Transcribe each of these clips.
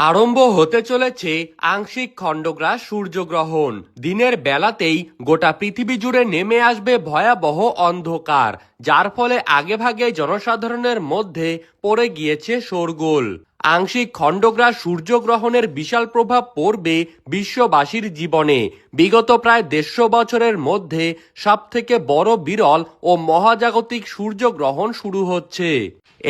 আরম্ভ হতে চলেছে আংশিক খণ্ডগ্রাস সূর্যগ্রহণ। দিনের বেলাতেই গোটা পৃথিবী জুড়ে নেমে আসবে ভয়াবহ অন্ধকার, যার ফলে আগেভাগে জনসাধারণের মধ্যে পড়ে গিয়েছে শোরগোল। আংশিক খণ্ডগ্রাস সূর্যগ্রহণের বিশাল প্রভাব পড়বে বিশ্ববাসীর জীবনে। বিগত প্রায় 150 বছরের মধ্যে সবথেকে বড় বিরল ও মহাজাগতিক সূর্যগ্রহণ শুরু হচ্ছে।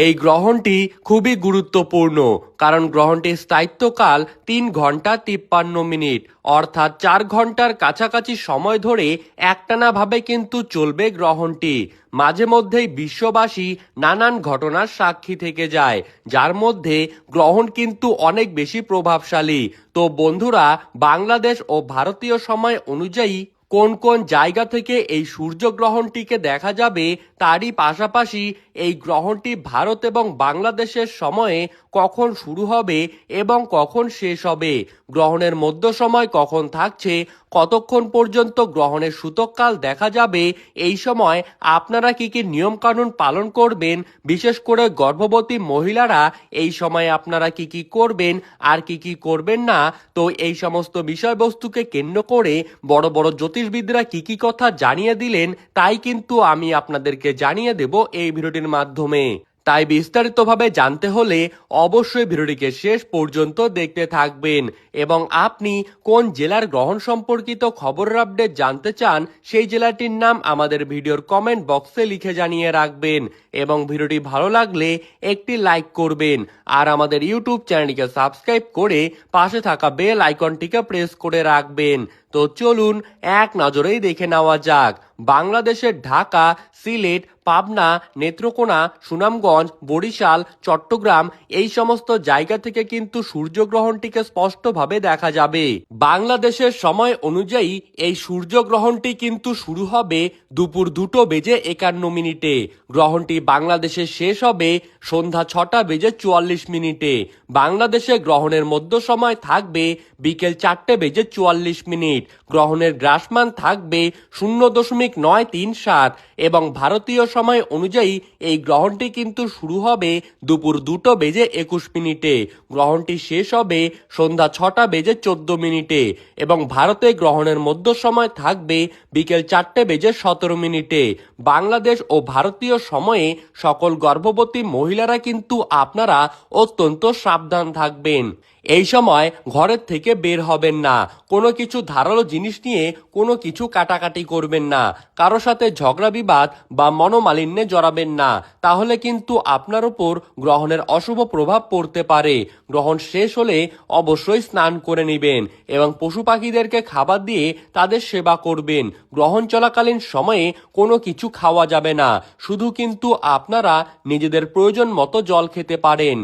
এই গ্রহণটি খুবই গুরুত্বপূর্ণ, কারণ গ্রহণটির স্থায়িত্বকাল 3 ঘন্টা 53 মিনিট, অর্থাৎ 4 ঘন্টার কাছাকাছি সময় ধরে একটানাভাবে কিন্তু চলবে গ্রহণটি। মাঝে মধ্যেই বিশ্ববাসী নানান ঘটনার সাক্ষী থেকে যায়, যার মধ্যে গ্রহণ কিন্তু অনেক বেশি প্রভাবশালী। তো বন্ধুরা, বাংলাদেশ ও ভারতীয় সময় অনুযায়ী কোন কোন জায়গা থেকে এই সূর্যগ্রহণটিকে দেখা যাবে, তারই পাশাপাশি এই গ্রহণটি ভারত এবং বাংলাদেশের সময়ে কখন শুরু হবে এবং কখন শেষ হবে, গ্রহণের মধ্য সময় কখন থাকছে, কতক্ষণ পর্যন্ত গ্রহণের সূতককাল দেখা যাবে, এই সময় আপনারা কি কি নিয়মকানুন পালন করবেন, বিশেষ করে গর্ভবতী মহিলারা এই সময় আপনারা কি কি করবেন আর কি কি করবেন না, তো এই সমস্ত বিষয়বস্তুকে কেন্দ্র করে বড় বড় জ্যোতিষবিদরা কি কি কথা জানিয়ে দিলেন, তাই কিন্তু আমি আপনাদেরকে জানিয়ে দেব এই ভিডিওটির মাধ্যমে। তাই বিস্তারিতভাবে জানতে হলে অবশ্যই ভিডিওটিকে শেষ পর্যন্ত দেখতে থাকবেন। এবং আপনি কোন জেলার গ্রহণ সম্পর্কিত খবরের আপডেট জানতে চান, সেই জেলাটির নাম আমাদের ভিডিওর কমেন্ট বক্সে লিখে জানিয়ে রাখবেন। এবং ভিডিওটি ভালো লাগলে একটি লাইক করবেন, আর আমাদের ইউটিউব চ্যানেলটিকে সাবস্ক্রাইব করে পাশে থাকা বেল আইকনটিকে প্রেস করে রাখবেন। তো চলুন এক নজরেই দেখে নেওয়া যাক। বাংলাদেশের ঢাকা, সিলেট, পাবনা, নেত্রকোনা, সুনামগঞ্জ, বরিশাল, চট্টগ্রাম এই সমস্ত জায়গা থেকে কিন্তু সূর্যগ্রহণটিকে স্পষ্টভাবে দেখা যাবে। বাংলাদেশের সময় অনুযায়ী এই সূর্যগ্রহণটি কিন্তু শুরু হবে দুপুর 2:51 গ্রহণটি বাংলাদেশে শেষ হবে সন্ধ্যা 6:44। বাংলাদেশে গ্রহণের মধ্য সময় থাকবে বিকেল 4:44। গ্রহণের গ্রাসমান থাকবে 0.937 এবং ভারতীয় সময় অনুযায়ী এই গ্রহণটি কিন্তু শুরু হবে দুপুর 2:21। গ্রহণটি শেষ হবে সন্ধ্যা 6:14 এবং ভারতে গ্রহণের মধ্য সময় থাকবে বিকেল 4:17। বাংলাদেশ ও ভারতীয় সময়ে সকল গর্ভবতী মহিলারা কিন্তু আপনারা অত্যন্ত সাবধান থাকবেন। এই সময় ঘরের থেকে বের হবেন না, কোনো কিছু ধারালো জিনিস নিয়ে কোনো কিছু কাটাকাটি করবেন না, কারো সাথে ঝগড়া বিবাদ বা মনোমালিন্যে জড়াবেন না, তাহলে কিন্তু আপনার উপর গ্রহণের অশুভ প্রভাব পড়তে পারে। গ্রহণ শেষ হলে অবশ্যই স্নান করে নেবেন এবং পশু পাখিদেরকে খাবার দিয়ে তাদের সেবা করবেন। গ্রহণ চলাকালীন সময়ে কোনো কিছু খাওয়া যাবে না, শুধু কিন্তু আপনারা নিজেদের প্রয়োজন মতো জল খেতে পারেন।